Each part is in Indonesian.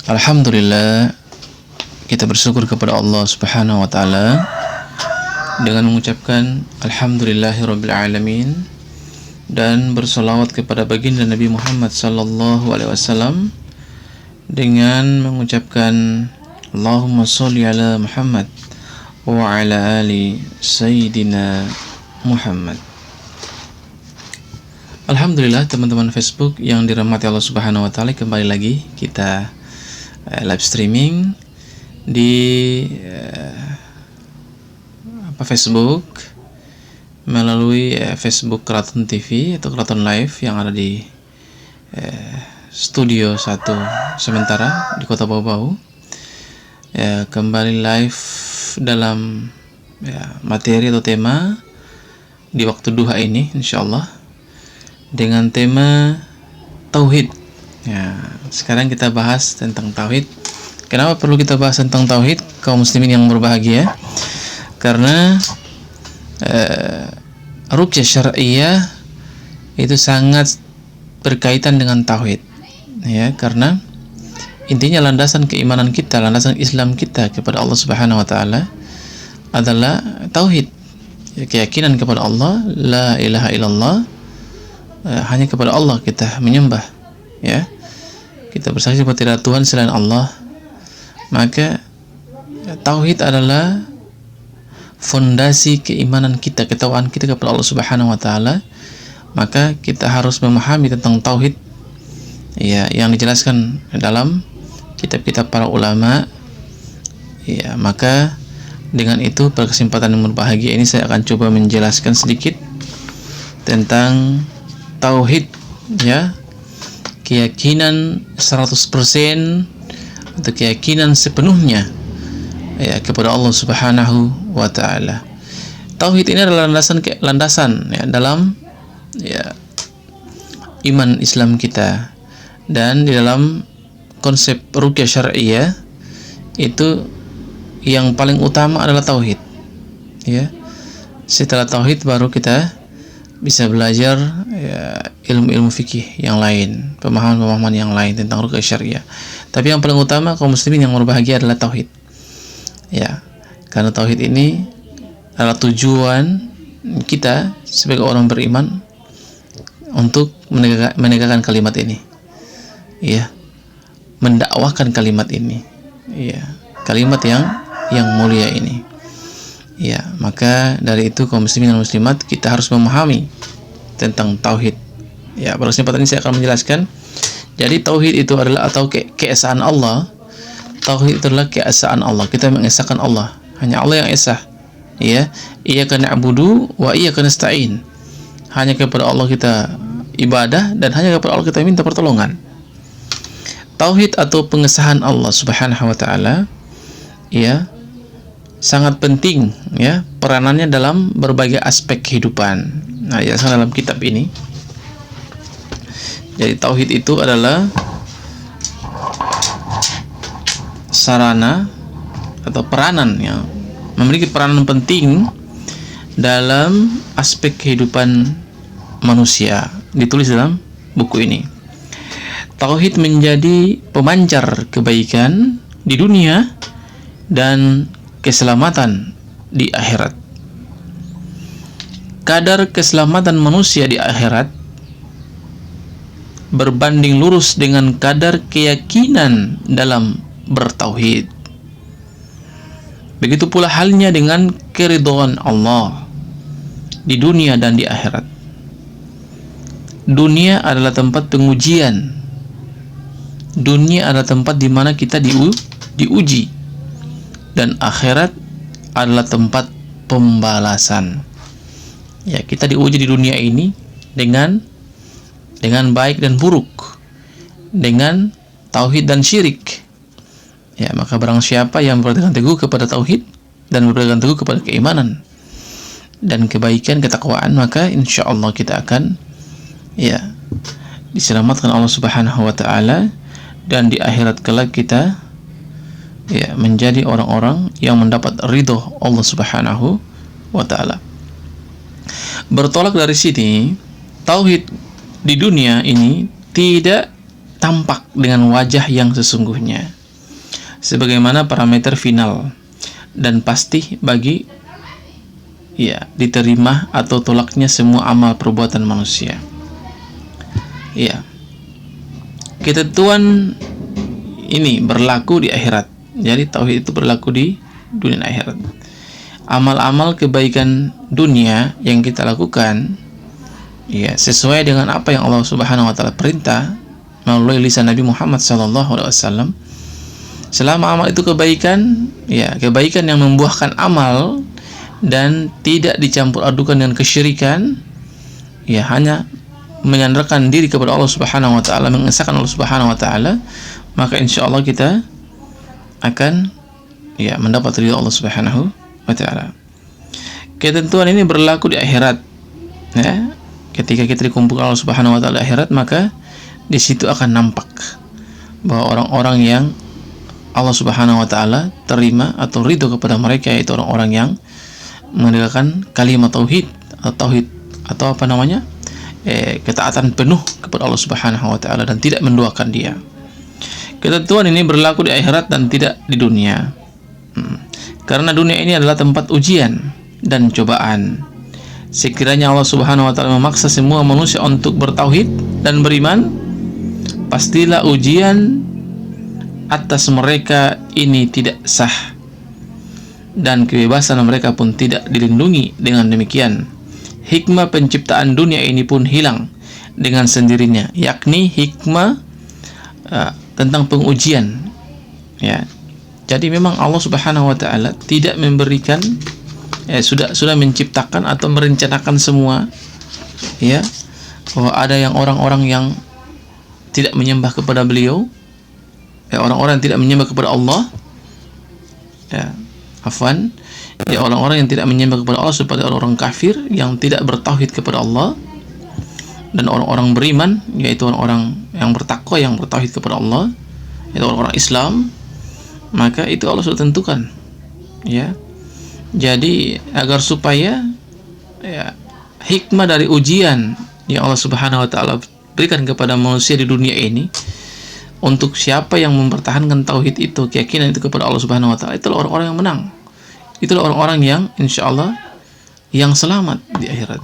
Alhamdulillah, kita bersyukur kepada Allah Subhanahu wa taala dengan mengucapkan alhamdulillahirabbil alamin dan bersolawat kepada baginda Nabi Muhammad sallallahu alaihi wasallam dengan mengucapkan Allahumma sholli ala Muhammad wa ala ali sayyidina Muhammad. Alhamdulillah, teman-teman Facebook yang dirahmati Allah Subhanahu wa taala, kembali lagi kita live streaming di Facebook melalui Facebook Keraton TV atau Keraton Live yang ada di Studio 1 sementara di Kota Bau-Bau. Kembali live dalam materi atau tema di waktu duha ini, insyaallah, dengan tema tauhid. Sekarang kita bahas tentang tauhid. Kenapa perlu kita bahas tentang tauhid, kaum muslimin yang berbahagia? Karena ruqyah syar'iyyah itu sangat berkaitan dengan tauhid, karena intinya landasan keimanan kita, landasan Islam kita kepada Allah Subhanahu wa taala adalah tauhid, keyakinan kepada Allah, la ilaha illallah, hanya kepada Allah kita menyembah, kita bersaksi bahwa tidak ada Tuhan selain Allah. Maka tauhid adalah fondasi keimanan kita, ketakwaan kita kepada Allah Subhanahu wa taala. Maka kita harus memahami tentang tauhid yang dijelaskan dalam kitab-kitab para ulama. Maka dengan itu, pada kesempatan yang berbahagia ini saya akan coba menjelaskan sedikit tentang tauhid, keyakinan 100% atau keyakinan sepenuhnya kepada Allah Subhanahu wa taala. Tauhid ini adalah landasan dalam iman Islam kita, dan di dalam konsep ruqyah syar'iyyah itu yang paling utama adalah tauhid. Setelah tauhid baru kita bisa belajar ilmu-ilmu fikih yang lain, pemahaman-pemahaman yang lain tentang ruqyah syariah. Tapi yang paling utama kaum muslimin yang berbahagia adalah tauhid. Karena tauhid ini adalah tujuan kita sebagai orang beriman untuk menegakkan kalimat ini. Mendakwahkan kalimat ini. Kalimat yang mulia ini. Maka dari itu kaum muslimin dan muslimat, kita harus memahami tentang tauhid. Pada kesempatan ini saya akan menjelaskan. Jadi tauhid itu adalah atau keesaan Allah. Tauhid itu adalah keesaan Allah. Kita mengesahkan Allah. Hanya Allah yang esa. Iyyaka na'budu wa iyyaka nasta'in. Hanya kepada Allah kita ibadah dan hanya kepada Allah kita minta pertolongan. Tauhid atau pengesahan Allah Subhanahu wa taala sangat penting peranannya dalam berbagai aspek kehidupan. Dijelaskan dalam kitab ini. Jadi tauhid itu adalah sarana atau peranan memiliki peranan penting dalam aspek kehidupan manusia. Ditulis dalam buku ini. Tauhid menjadi pemancar kebaikan di dunia dan keselamatan di akhirat. Kadar keselamatan manusia di akhirat berbanding lurus dengan kadar keyakinan dalam bertauhid. Begitu pula halnya dengan keridhaan Allah di dunia dan di akhirat. Dunia adalah tempat pengujian. Dunia adalah tempat di mana kita diuji. Dan akhirat adalah tempat pembalasan. Kita diuji di dunia ini dengan baik dan buruk, dengan tauhid dan syirik. Maka barang siapa yang berpegang teguh kepada tauhid dan berpegang teguh kepada keimanan dan kebaikan, ketakwaan, maka insyaallah kita akan diselamatkan Allah Subhanahu wa taala, dan di akhirat kelak kita menjadi orang-orang yang mendapat ridho Allah Subhanahu wa taala. Bertolak dari sini, tauhid di dunia ini tidak tampak dengan wajah yang sesungguhnya, sebagaimana parameter final dan pasti bagi diterima atau tolaknya semua amal perbuatan manusia. Ketentuan ini berlaku di akhirat. Jadi tauhid itu berlaku di dunia akhirat. Amal-amal kebaikan dunia yang kita lakukan sesuai dengan apa yang Allah Subhanahu wa taala perintah melalui lisan Nabi Muhammad SAW. Selama amal itu kebaikan, kebaikan yang membuahkan amal dan tidak dicampur adukan dengan kesyirikan, hanya menyandarkan diri kepada Allah Subhanahu wa taala, mengesahkan Allah Subhanahu wa taala, maka insyaallah kita akan mendapat ridha Allah Subhanahu wa taala. Ketentuan ini berlaku di akhirat. Ketika kita dikumpulkan Allah Subhanahu wa taala di akhirat, maka di situ akan nampak bahwa orang-orang yang Allah Subhanahu wa taala terima atau ridho kepada mereka, yaitu orang-orang yang menegakkan kalimat tauhid atau ketaatan penuh kepada Allah Subhanahu wa taala dan tidak menduakan dia. Ketentuan ini berlaku di akhirat dan tidak di dunia. Karena dunia ini adalah tempat ujian dan cobaan. Sekiranya Allah Subhanahu wa taala memaksa semua manusia untuk bertauhid dan beriman, pastilah ujian atas mereka ini tidak sah, dan kebebasan mereka pun tidak dilindungi. Dengan demikian, hikmah penciptaan dunia ini pun hilang dengan sendirinya, yakni hikmah tentang pengujian. Jadi memang Allah Subhanahu wa taala tidak memberikan sudah menciptakan atau merencanakan semua, bahwa ada yang orang-orang yang tidak menyembah kepada beliau, orang-orang yang tidak menyembah kepada Allah, orang-orang yang tidak menyembah kepada Allah seperti orang-orang kafir yang tidak bertauhid kepada Allah, dan orang-orang beriman, yaitu orang-orang yang bertakwa yang bertauhid kepada Allah, yaitu orang-orang Islam. Maka itu Allah sudah tentukan, jadi agar supaya hikmah dari ujian yang Allah Subhanahu wa taala berikan kepada manusia di dunia ini, untuk siapa yang mempertahankan tauhid itu, keyakinan itu kepada Allah Subhanahu wa taala, itulah orang-orang yang menang. Itulah orang-orang yang insyaallah yang selamat di akhirat.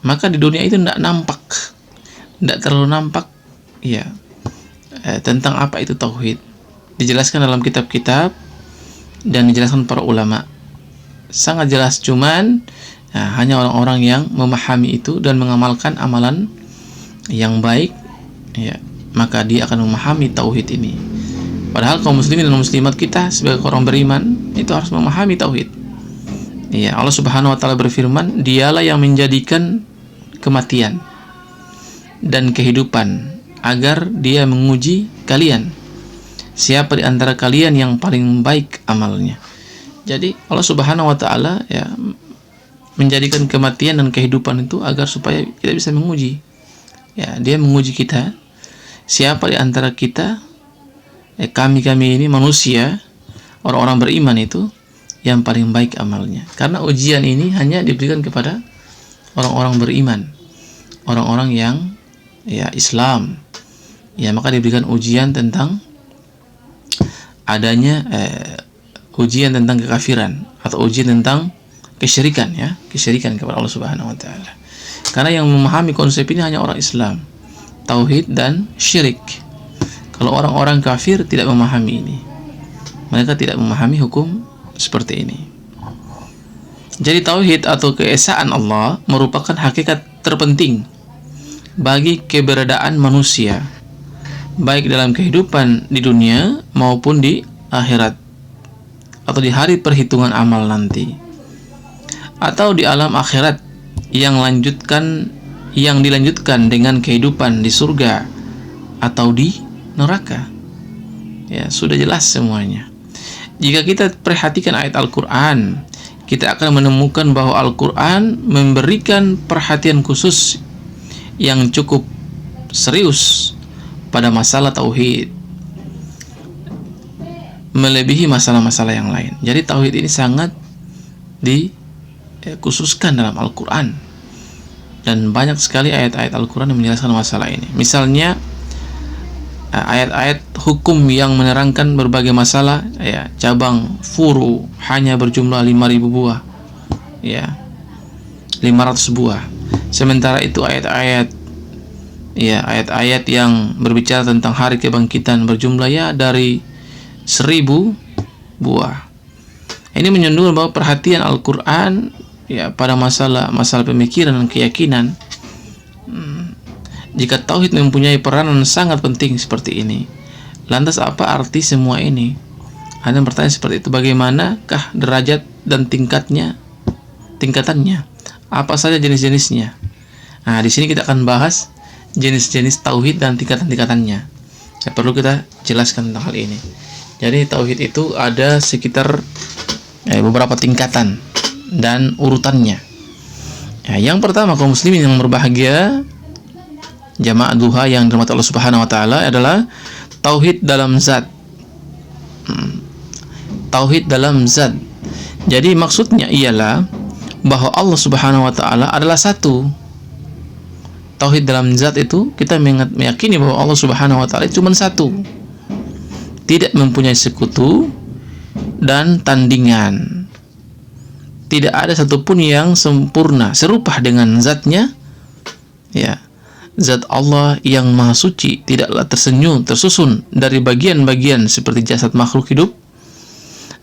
Maka di dunia itu tidak terlalu nampak tentang apa itu tauhid. Dijelaskan dalam kitab-kitab dan dijelaskan para ulama, sangat jelas. Cuman hanya orang-orang yang memahami itu dan mengamalkan amalan yang baik, maka dia akan memahami tauhid ini. Padahal kaum muslimin dan muslimat kita sebagai orang beriman itu harus memahami tauhid. Allah Subhanahu wa taala berfirman, dialah yang menjadikan kematian dan kehidupan agar dia menguji kalian, siapa di antara kalian yang paling baik amalnya. Jadi Allah Subhanahu wa taala menjadikan kematian dan kehidupan itu agar supaya kita bisa menguji. Dia menguji kita, siapa di antara kita, kami ini manusia, orang-orang beriman itu yang paling baik amalnya. Karena ujian ini hanya diberikan kepada orang-orang beriman, orang-orang yang Islam. Maka diberikan ujian tentang adanya ujian tentang kekafiran atau ujian tentang kesyirikan, kesyirikan kepada Allah Subhanahu wa taala. Karena yang memahami konsep ini hanya orang Islam, tauhid dan syirik. Kalau orang-orang kafir tidak memahami ini, mereka tidak memahami hukum seperti ini. Jadi tauhid atau keesaan Allah merupakan hakikat terpenting bagi keberadaan manusia, baik dalam kehidupan di dunia maupun di akhirat, atau di hari perhitungan amal nanti, atau di alam akhirat yang dilanjutkan dengan kehidupan di surga atau di neraka. Sudah jelas semuanya. Jika kita perhatikan ayat Al-Quran, kita akan menemukan bahwa Al-Quran memberikan perhatian khusus yang cukup serius pada masalah tauhid, melebihi masalah-masalah yang lain. Jadi tauhid ini sangat dikhususkan dalam Al-Quran, dan banyak sekali ayat-ayat Al-Quran yang menjelaskan masalah ini. Misalnya ayat-ayat hukum yang menerangkan berbagai masalah, ya, cabang furu hanya berjumlah 5.000 buah, ya, 500 buah. Sementara itu ayat-ayat, ya, ayat-ayat yang berbicara tentang hari kebangkitan berjumlah ya dari 1.000 buah. Ini menunjukkan bahwa perhatian Al-Quran, ya, pada masalah pemikiran dan keyakinan. Jika tauhid mempunyai peranan sangat penting seperti ini, lantas apa arti semua ini? Ada pertanyaan seperti itu. Bagaimanakah derajat dan tingkatannya? Apa saja jenis-jenisnya? Nah, di sini kita akan bahas jenis-jenis tauhid dan tingkatan-tingkatannya. Ya, perlu kita jelaskan tentang hal ini. Jadi tauhid itu ada sekitar beberapa tingkatan dan urutannya. Ya, yang pertama, kaum muslimin yang berbahagia, jamaah duha yang dirahmati Allah Subhanahu wa taala, adalah tauhid dalam zat. Tauhid dalam zat. Jadi maksudnya ialah bahwa Allah Subhanahu wa taala adalah satu. Tauhid dalam zat itu kita meyakini bahwa Allah Subhanahu wa taala cuma satu. Tidak mempunyai sekutu dan tandingan. Tidak ada satupun yang sempurna serupa dengan zatnya, ya. Zat Allah yang maha suci tidaklah tersusun dari bagian-bagian seperti jasad makhluk hidup.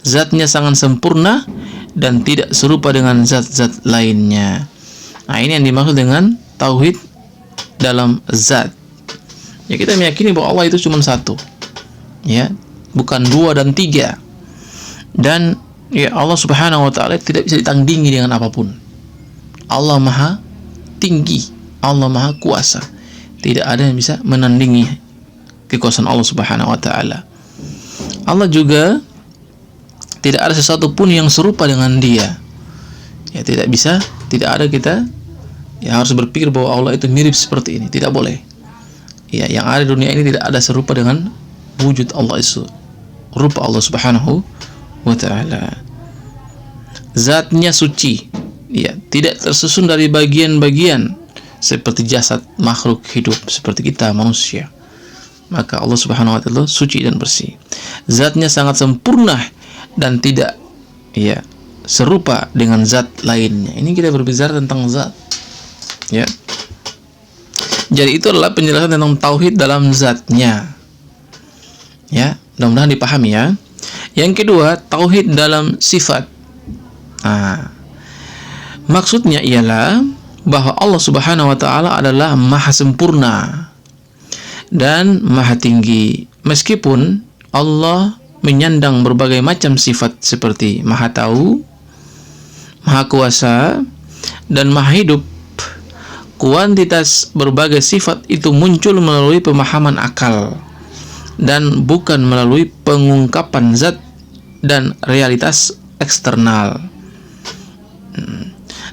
Zatnya sangat sempurna dan tidak serupa dengan zat-zat lainnya. Nah, ini yang dimaksud dengan tauhid dalam zat. Ya, kita meyakini bahwa Allah itu cuma satu, ya, bukan dua dan tiga. Dan ya, Allah Subhanahu wa taala tidak bisa ditandingi dengan apapun. Allah maha tinggi, Allah maha kuasa. Tidak ada yang bisa menandingi kekuasaan Allah Subhanahu wa taala. Allah juga tidak ada sesuatu pun yang serupa dengan Dia. Ya, tidak bisa, tidak ada kita ya harus berpikir bahwa Allah itu mirip seperti ini. Tidak boleh. Ya, yang ada di dunia ini tidak ada serupa dengan wujud Allah itu. Rupa Allah Subhanahu wa taala. Zatnya suci. Ya, tidak tersusun dari bagian-bagian seperti jasad makhluk hidup seperti kita manusia. Maka Allah Subhanahu wa taala suci dan bersih. Zatnya sangat sempurna dan tidak, ya, serupa dengan zat lainnya. Ini kita berbicara tentang zat, ya. Jadi itu adalah penjelasan tentang tauhid dalam zatnya. Ya, mudah-mudahan dipahami ya. Yang kedua, tauhid dalam sifat. Maksudnya ialah bahwa Allah Subhanahu wa taala adalah maha sempurna dan maha tinggi. Meskipun Allah menyandang berbagai macam sifat seperti maha tahu, maha kuasa, dan maha hidup, kuantitas berbagai sifat itu muncul melalui pemahaman akal dan bukan melalui pengungkapan zat dan realitas eksternal.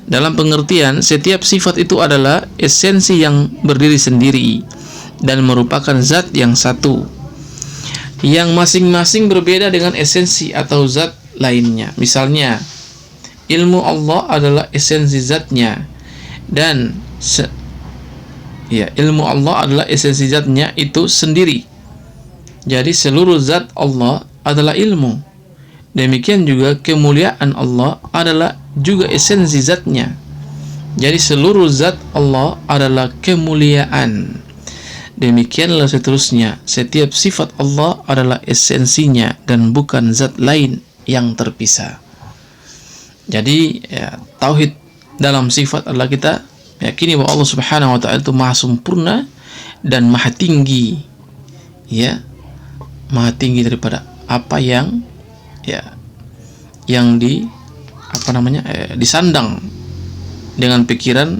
Dalam pengertian, setiap sifat itu adalah esensi yang berdiri sendiri dan merupakan zat yang satu, yang masing-masing berbeda dengan esensi atau zat lainnya. Misalnya, ilmu Allah adalah esensi zatnya, dan ilmu Allah adalah esensi zatnya itu sendiri. Jadi seluruh zat Allah adalah ilmu. Demikian juga kemuliaan Allah adalah juga esensi zatnya. Jadi seluruh zat Allah adalah kemuliaan. Demikianlah seterusnya. Setiap sifat Allah adalah esensinya dan bukan zat lain yang terpisah. Jadi ya, tauhid dalam sifat adalah kita yakini bahwa Allah Subhanahu wa taala itu maha sempurna dan maha tinggi. Ya, maha tinggi daripada apa yang disandang dengan pikiran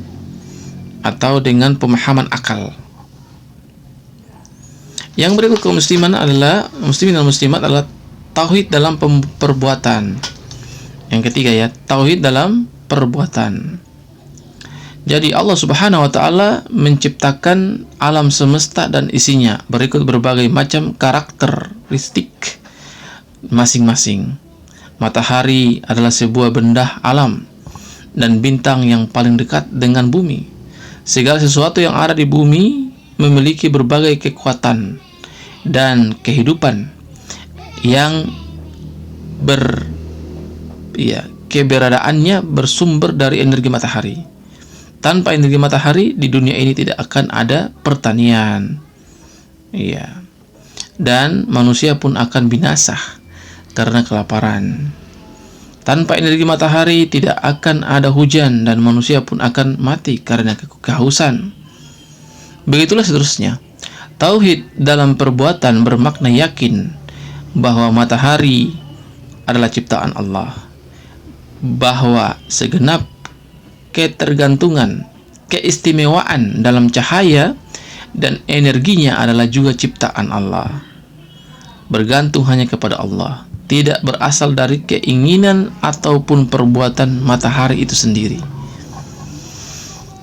atau dengan pemahaman akal. Yang berikut kaum muslimin dan muslimat adalah tauhid dalam perbuatan. Yang ketiga ya, tauhid dalam perbuatan. Jadi Allah Subhanahu wa taala menciptakan alam semesta dan isinya berikut berbagai macam karakteristik masing-masing. Matahari adalah sebuah benda alam dan bintang yang paling dekat dengan bumi. Segala sesuatu yang ada di bumi memiliki berbagai kekuatan dan kehidupan yang keberadaannya bersumber dari energi matahari. Tanpa energi matahari di dunia ini tidak akan ada pertanian. Dan manusia pun akan binasa karena kelaparan. Tanpa energi matahari tidak akan ada hujan dan manusia pun akan mati karena kehausan. Begitulah seterusnya. Tauhid dalam perbuatan bermakna yakin bahwa matahari adalah ciptaan Allah, bahwa segenap ketergantungan, keistimewaan dalam cahaya dan energinya adalah juga ciptaan Allah. Bergantung hanya kepada Allah, tidak berasal dari keinginan ataupun perbuatan matahari itu sendiri.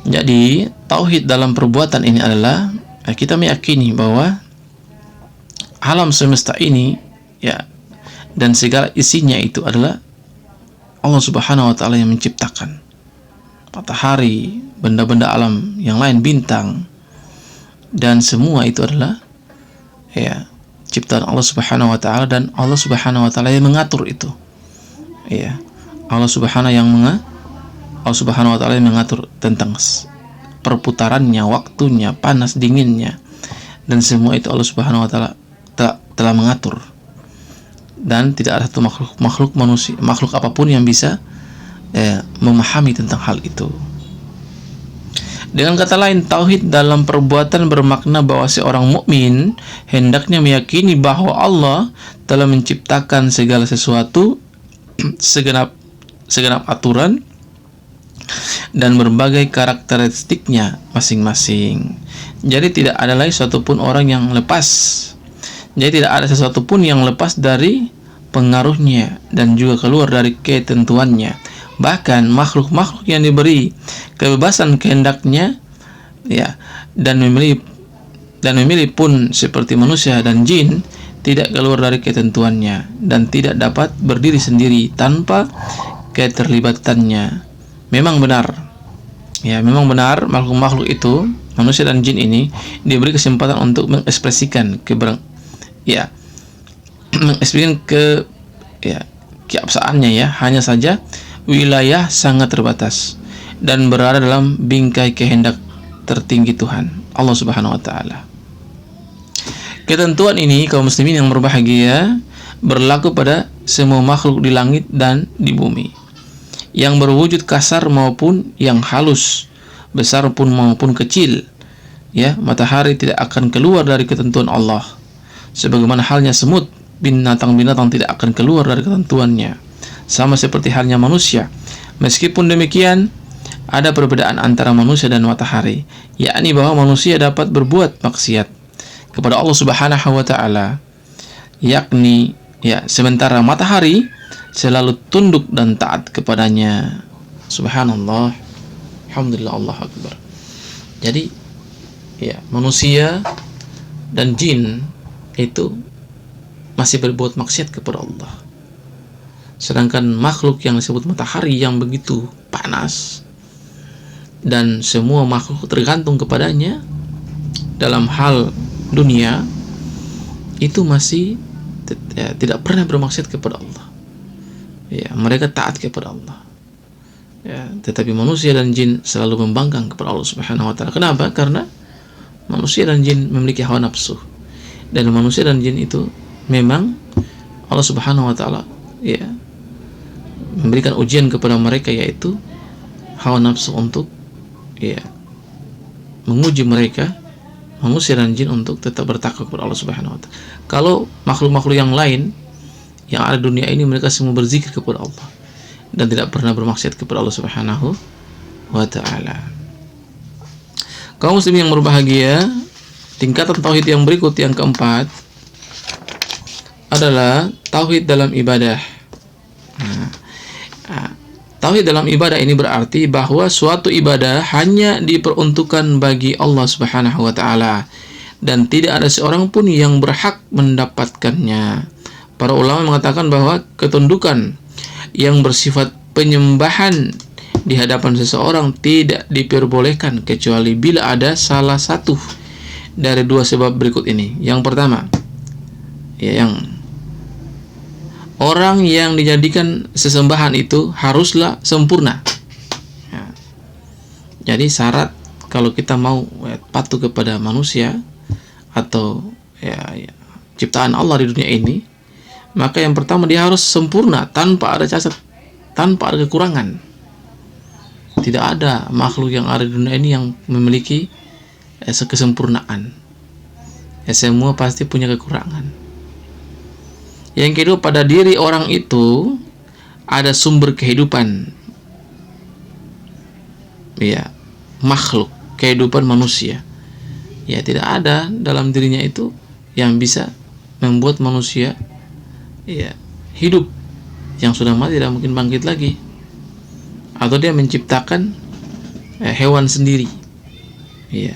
Jadi, tauhid dalam perbuatan ini adalah kita meyakini bahwa alam semesta ini dan segala isinya itu adalah Allah Subhanahu wa taala yang menciptakan. Matahari, benda-benda alam yang lain, bintang, dan semua itu adalah ciptaan Allah Subhanahu wa taala, dan Allah Subhanahu wa taala yang mengatur itu. Allah Subhanahu wa taala yang mengatur tentang perputarannya, waktunya, panas dinginnya, dan semua itu Allah Subhanahu wa taala telah mengatur. Dan tidak ada satu makhluk apapun yang bisa memahami tentang hal itu. Dengan kata lain, tauhid dalam perbuatan bermakna bahwa seorang mukmin hendaknya meyakini bahwa Allah telah menciptakan segala sesuatu, segenap aturan dan berbagai karakteristiknya masing-masing. Jadi tidak ada lagi suatu pun orang yang lepas. Jadi tidak ada sesuatu pun yang lepas dari pengaruhnya dan juga keluar dari ketentuannya. Bahkan makhluk-makhluk yang diberi kebebasan kehendaknya dan memilih pun seperti manusia dan jin tidak keluar dari ketentuannya dan tidak dapat berdiri sendiri tanpa keterlibatannya. Memang benar makhluk-makhluk itu, manusia dan jin ini diberi kesempatan untuk mengekspresikan keabsahannya, hanya saja wilayah sangat terbatas dan berada dalam bingkai kehendak tertinggi Tuhan Allah Subhanahu wa taala. Ketentuan ini kaum muslimin yang berbahagia berlaku pada semua makhluk di langit dan di bumi, yang berwujud kasar maupun yang halus, besar pun maupun kecil. Matahari tidak akan keluar dari ketentuan Allah, sebagaimana halnya semut, binatang-binatang tidak akan keluar dari ketentuannya. Sama seperti halnya manusia. Meskipun demikian, ada perbedaan antara manusia dan matahari, yakni bahwa manusia dapat berbuat maksiat kepada Allah Subhanahu wa taala, sementara matahari selalu tunduk dan taat kepadanya. Subhanallah, alhamdulillah, Allahu akbar. Jadi manusia dan jin itu masih berbuat maksiat kepada Allah. Sedangkan makhluk yang disebut matahari yang begitu panas dan semua makhluk tergantung kepadanya dalam hal dunia itu masih tidak pernah bermaksiat kepada Allah. Mereka taat kepada Allah. Tetapi manusia dan jin selalu membangkang kepada Allah Subhanahu wa taala. Kenapa? Karena manusia dan jin memiliki hawa nafsu. Dan manusia dan jin itu memang Allah Subhanahu wa taala memberikan ujian kepada mereka, yaitu hawa nafsu untuk menguji mereka, manusia dan jin, untuk tetap bertakwa kepada Allah Subhanahu wa taala. Kalau makhluk-makhluk yang lain yang ada di dunia ini, mereka semua berzikir kepada Allah dan tidak pernah bermaksiat kepada Allah Subhanahu wa taala. Kaum muslimin yang berbahagia, tingkatan tauhid yang berikut, yang keempat, adalah tauhid dalam ibadah. Tauhid dalam ibadah ini berarti bahwa suatu ibadah hanya diperuntukkan bagi Allah Subhanahu wa taala dan tidak ada seorang pun yang berhak mendapatkannya. Para ulama mengatakan bahwa ketundukan yang bersifat penyembahan di hadapan seseorang tidak diperbolehkan kecuali bila ada salah satu dari dua sebab berikut ini. Yang pertama, Ya, yang orang yang dijadikan sesembahan itu haruslah sempurna. Ya. Jadi syarat kalau kita mau patuh kepada manusia atau ciptaan Allah di dunia ini, maka yang pertama dia harus sempurna tanpa ada cacat, tanpa ada kekurangan. Tidak ada makhluk yang ada di dunia ini yang memiliki kesempurnaan. Semua pasti punya kekurangan. Yang kedua, pada diri orang itu ada sumber kehidupan. Ya, makhluk, kehidupan manusia. Ya, tidak ada dalam dirinya itu yang bisa membuat manusia hidup. Yang sudah mati tidak mungkin bangkit lagi. Atau dia menciptakan hewan sendiri. Ya.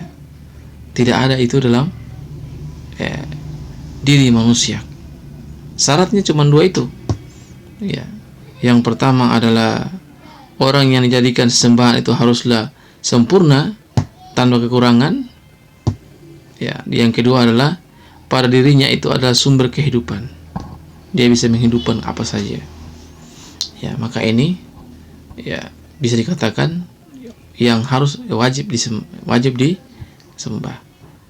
Tidak ada itu dalam diri manusia. Syaratnya cuma dua itu. Ya. Yang pertama adalah orang yang dijadikan sesembahan itu haruslah sempurna tanpa kekurangan. Ya, yang kedua adalah pada dirinya itu adalah sumber kehidupan. Dia bisa menghidupkan apa saja. Ya, maka ini bisa dikatakan yang harus wajib disembah.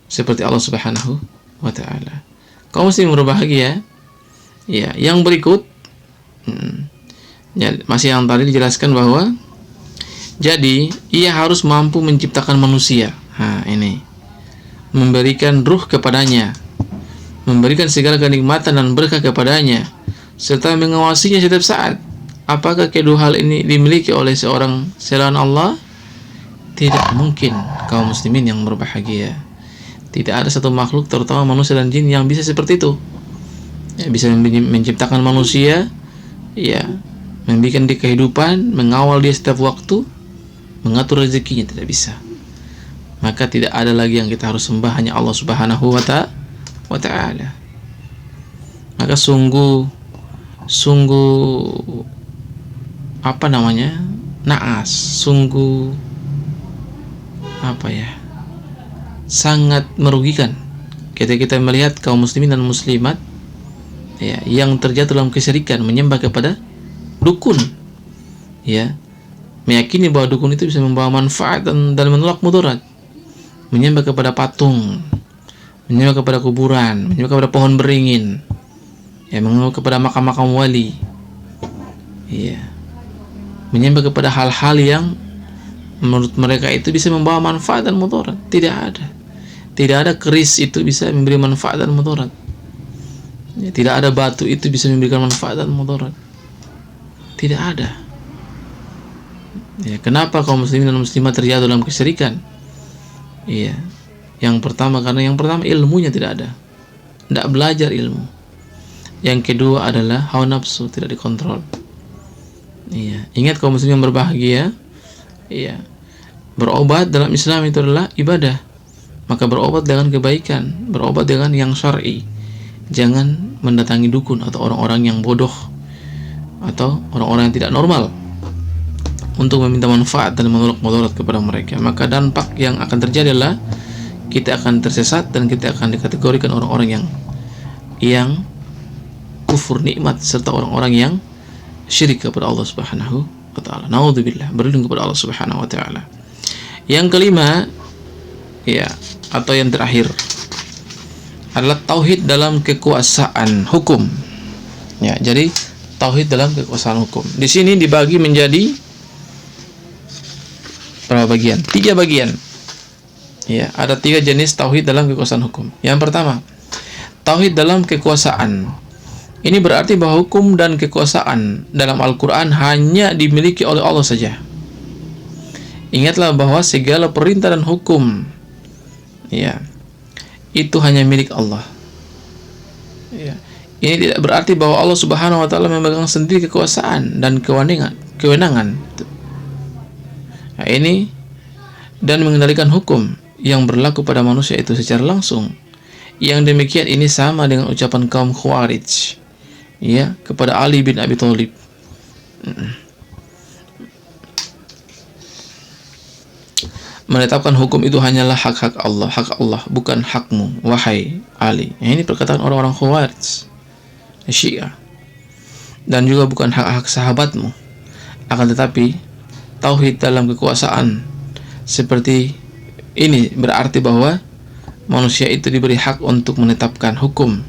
Seperti Allah Subhanahu wa taala. Kaum muslimin berbahagia. Ya, yang berikut masih yang tadi dijelaskan bahwa jadi ia harus mampu menciptakan manusia. Ini memberikan ruh kepadanya, memberikan segala kenikmatan dan berkah kepadanya, serta mengawasinya setiap saat. Apakah kedua hal ini dimiliki oleh seorang selain Allah? Tidak mungkin, kaum muslimin yang berbahagia. Tidak ada satu makhluk, terutama manusia dan jin, yang bisa seperti itu. Ya, bisa menciptakan manusia, membikin dia kehidupan, mengawal dia setiap waktu, mengatur rezekinya, tidak bisa. Maka tidak ada lagi yang kita harus sembah, hanya Allah Subhanahu wa ta'ala. Maka sungguh naas, sungguh sangat merugikan ketika kita melihat kaum muslimin dan muslimat yang terjatuh dalam kesyirikan, menyembah kepada dukun, meyakini bahwa dukun itu bisa membawa manfaat dan menolak mudarat, menyembah kepada patung, menyembah kepada kuburan, menyembah kepada pohon beringin, menyembah kepada makam-makam wali, menyembah kepada hal-hal yang menurut mereka itu bisa membawa manfaat dan mudarat. Tidak ada keris itu bisa memberi manfaat dan mudarat. Tidak ada batu itu bisa memberikan manfaat dan mudarat. Tidak ada. Kenapa kaum muslimin dan muslimat terjatuh dalam kesyirikan? Yang pertama karena ilmunya tidak ada. Tidak belajar ilmu. Yang kedua adalah hawa nafsu, tidak dikontrol. Ingat kaum muslimin yang berbahagia, berobat dalam Islam itu adalah ibadah. Maka berobat dengan kebaikan, berobat dengan yang syar'i. Jangan mendatangi dukun atau orang-orang yang bodoh atau orang-orang yang tidak normal untuk meminta manfaat dan menolak mudarat kepada mereka. Maka dampak yang akan terjadi adalah kita akan tersesat dan kita akan dikategorikan orang-orang yang kufur nikmat serta orang-orang yang syirik kepada Allah Subhanahu wa taala. Naudzubillah, berlindung kepada Allah Subhanahu wa taala. Yang kelima, atau yang terakhir adalah tauhid dalam kekuasaan hukum. Jadi tauhid dalam kekuasaan hukum. Di sini dibagi menjadi berapa bagian? 3 bagian. Ada 3 jenis tauhid dalam kekuasaan hukum. Yang pertama, tauhid dalam kekuasaan. Ini berarti bahwa hukum dan kekuasaan dalam Al-Quran hanya dimiliki oleh Allah saja. Ingatlah bahwa segala perintah dan hukum itu hanya milik Allah. Ini tidak berarti bahwa Allah Subhanahu wa taala memegang sendiri kekuasaan dan kewenangan. Ini dan mengendalikan hukum yang berlaku pada manusia itu secara langsung. Yang demikian ini sama dengan ucapan kaum Khawarij kepada Ali bin Abi Thalib. menetapkan hukum itu hanyalah hak Allah, bukan hakmu, wahai Ali. Ini perkataan orang-orang Khawarij, Syiah. Dan juga bukan hak-hak sahabatmu. Akan tetapi tauhid dalam kekuasaan seperti ini berarti bahwa manusia itu diberi hak untuk menetapkan hukum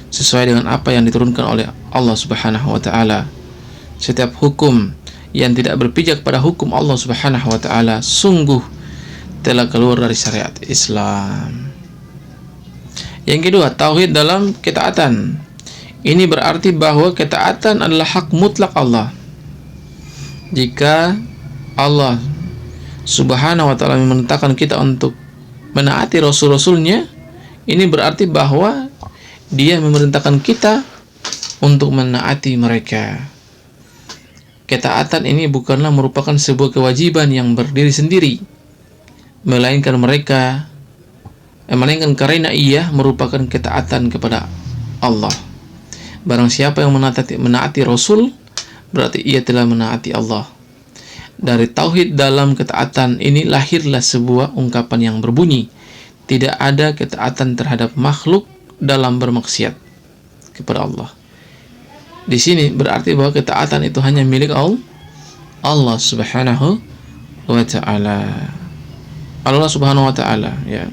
sesuai dengan apa yang diturunkan oleh Allah Subhanahu wa taala. Setiap hukum yang tidak berpijak pada hukum Allah Subhanahu wa taala sungguh telah keluar dari syariat Islam. Yang kedua, tauhid dalam ketaatan. Ini berarti bahwa ketaatan adalah hak mutlak Allah. Jika Allah Subhanahu wa ta'ala memerintahkan kita untuk menaati Rasul-Rasulnya, ini berarti bahwa Dia memerintahkan kita untuk menaati mereka. Ketaatan ini bukanlah merupakan sebuah kewajiban yang berdiri sendiri, melainkan karena ia merupakan ketaatan kepada Allah. Barang siapa yang menaati Rasul, berarti ia telah menaati Allah. Dari tauhid dalam ketaatan ini lahirlah sebuah ungkapan yang berbunyi, tidak ada ketaatan terhadap makhluk dalam bermaksiat kepada Allah. Di sini berarti bahwa ketaatan itu hanya milik Allah Subhanahu wa ta'ala. Allah Subhanahu wa ta'ala, ya.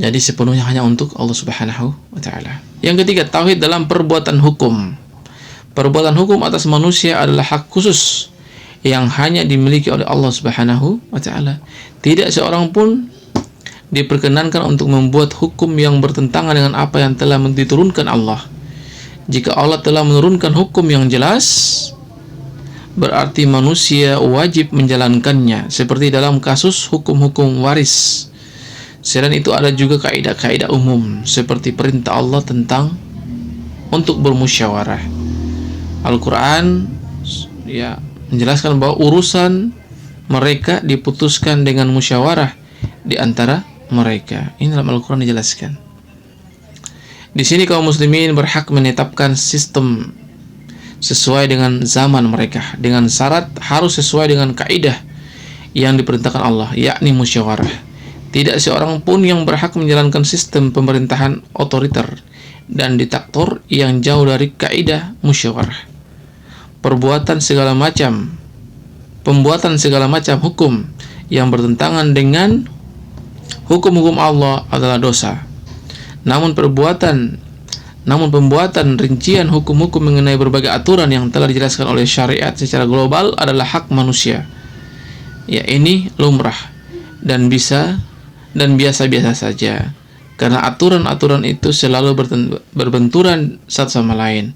Jadi sepenuhnya hanya untuk Allah Subhanahu wa ta'ala. Yang ketiga, tauhid dalam perbuatan hukum. Perbuatan hukum atas manusia adalah hak khusus yang hanya dimiliki oleh Allah Subhanahu wa ta'ala. Tidak seorang pun diperkenankan untuk membuat hukum yang bertentangan dengan apa yang telah diturunkan Allah. Jika Allah telah menurunkan hukum yang jelas, berarti manusia wajib menjalankannya, seperti dalam kasus hukum-hukum waris. Selain itu ada juga kaidah-kaidah umum seperti perintah Allah tentang untuk bermusyawarah. Al-Quran menjelaskan bahwa urusan mereka diputuskan dengan musyawarah di antara mereka. Ini dalam Al-Quran dijelaskan. Di sini kaum muslimin berhak menetapkan sistem sesuai dengan zaman mereka, dengan syarat harus sesuai dengan kaidah yang diperintahkan Allah, yakni musyawarah. Tidak seorang pun yang berhak menjalankan sistem pemerintahan otoriter dan diktator yang jauh dari kaidah musyawarah. Pembuatan segala macam hukum yang bertentangan dengan hukum-hukum Allah adalah dosa. Namun pembuatan rincian hukum-hukum mengenai berbagai aturan yang telah dijelaskan oleh syariat secara global adalah hak manusia. Ya, ini lumrah dan biasa-biasa saja, karena aturan-aturan itu selalu berbenturan satu sama lain,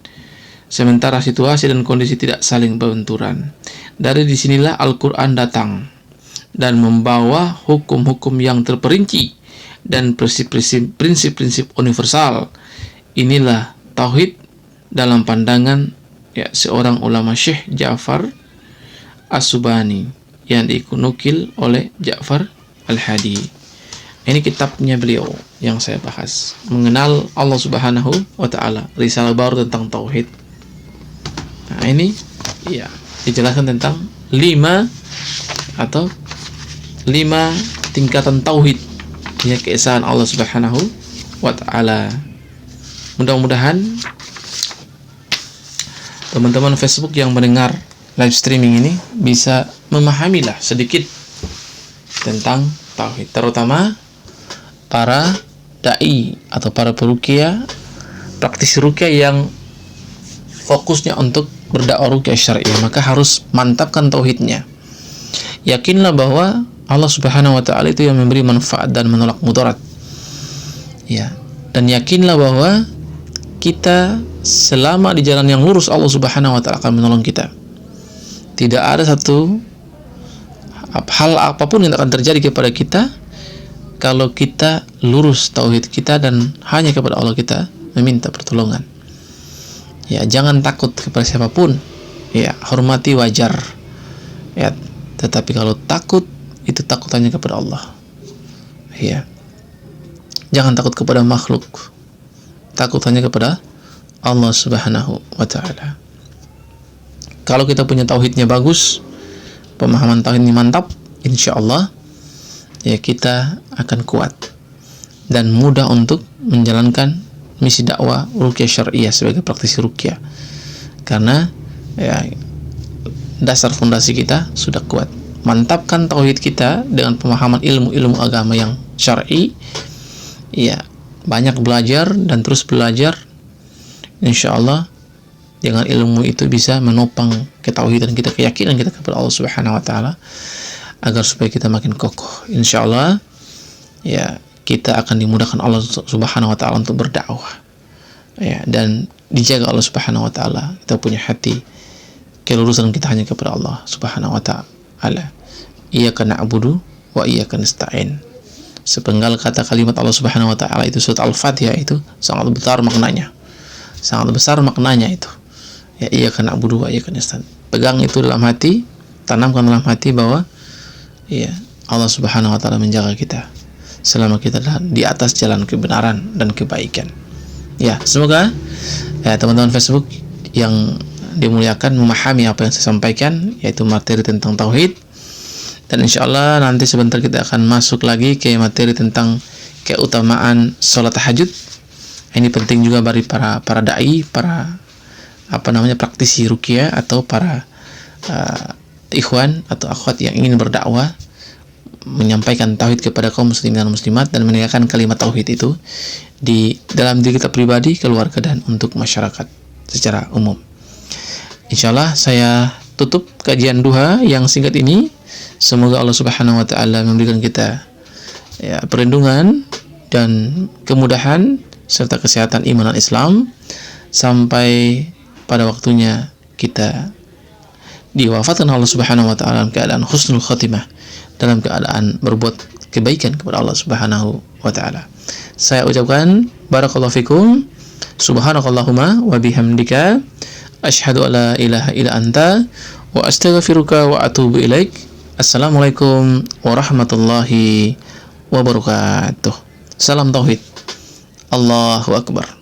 sementara situasi dan kondisi tidak saling berbenturan. Dari disinilah Al-Quran datang dan membawa hukum-hukum yang terperinci dan prinsip-prinsip universal. Inilah tauhid dalam pandangan seorang ulama, Syekh Ja'far As-Subani, yang dikunukil oleh Ja'far Al-Hadi. Ini kitabnya beliau yang saya bahas, mengenal Allah Subhanahu wa ta'ala, risalah baru tentang tauhid. Nah, ini dijelaskan tentang 5 tingkatan tauhid, keesaan Allah Subhanahu wa ta'ala. Mudah-mudahan teman-teman Facebook yang mendengar live streaming ini bisa memahamilah sedikit tentang tauhid, terutama para dai atau para peruqyah, praktisi ruqyah yang fokusnya untuk berdakwah ruqyah syar'iyyah, maka harus mantapkan tauhidnya. Yakinlah bahwa Allah Subhanahu wa ta'ala itu yang memberi manfaat dan menolak mudarat. Dan yakinlah bahwa kita selama di jalan yang lurus, Allah Subhanahu wa ta'ala akan menolong kita. Tidak ada satu hal apapun yang akan terjadi kepada kita kalau kita lurus tauhid kita dan hanya kepada Allah kita meminta pertolongan. Jangan takut kepada siapapun. Hormati wajar. Tetapi kalau takut, itu takut hanya kepada Allah. Jangan takut kepada makhluk. Takut hanya kepada Allah Subhanahu wa ta'ala. Kalau kita punya tauhidnya bagus, pemahaman tauhid ini mantap, insya Allah ya kita akan kuat dan mudah untuk menjalankan misi dakwah ruqyah syariah sebagai praktisi ruqyah, karena ya dasar fondasi kita sudah kuat. Mantapkan tauhid kita dengan pemahaman ilmu-ilmu agama yang syar'i, ya banyak belajar dan terus belajar. Insyaallah dengan ilmu itu bisa menopang ketauhidan kita, keyakinan kita kepada Allah Subhanahu wa taala, agar supaya kita makin kokoh. Insyaallah ya kita akan dimudahkan Allah Subhanahu wa taala untuk berdakwah, ya, dan dijaga Allah Subhanahu wa taala. Kita punya hati kelurusan kita hanya kepada Allah Subhanahu wa taala. Iyyaka na'budu wa iyyaka nasta'in. Sepenggal kata kalimat Allah Subhanahu wa taala itu surat Al-Fatihah itu sangat besar maknanya. Sangat besar maknanya itu. Ya, iyyaka na'budu wa iyyaka nasta'in. Pegang itu dalam hati, tanamkan dalam hati bahwa ya Allah Subhanahu wa taala menjaga kita selama kita di atas jalan kebenaran dan kebaikan. Ya, semoga ya teman-teman Facebook yang dimuliakan memahami apa yang saya sampaikan, yaitu materi tentang tauhid. Dan insyaallah nanti sebentar kita akan masuk lagi ke materi tentang keutamaan sholat tahajud. Ini penting juga bagi para dai, para praktisi ruqyah, atau para ikhwan atau akhwat yang ingin berdakwah, menyampaikan tauhid kepada kaum muslimin dan muslimat, dan menegakkan kalimat tauhid itu di dalam diri kita pribadi, keluarga, dan untuk masyarakat secara umum. Insyaallah saya tutup kajian duha yang singkat ini. Semoga Allah Subhanahu wa taala memberikan kita ya perlindungan dan kemudahan serta kesehatan iman dan Islam sampai pada waktunya kita diwafatkan Allah Subhanahu wa taala dalam keadaan husnul khatimah, dalam keadaan berbuat kebaikan kepada Allah Subhanahu wa taala. Saya ucapkan barakallahu fikum, subhanakallahumma wa bihamdika, asyhadu an la ilaha illa anta, wa astaghfiruka wa atubu ilaik. Assalamualaikum warahmatullahi wabarakatuh. Salam tauhid. Allahu akbar.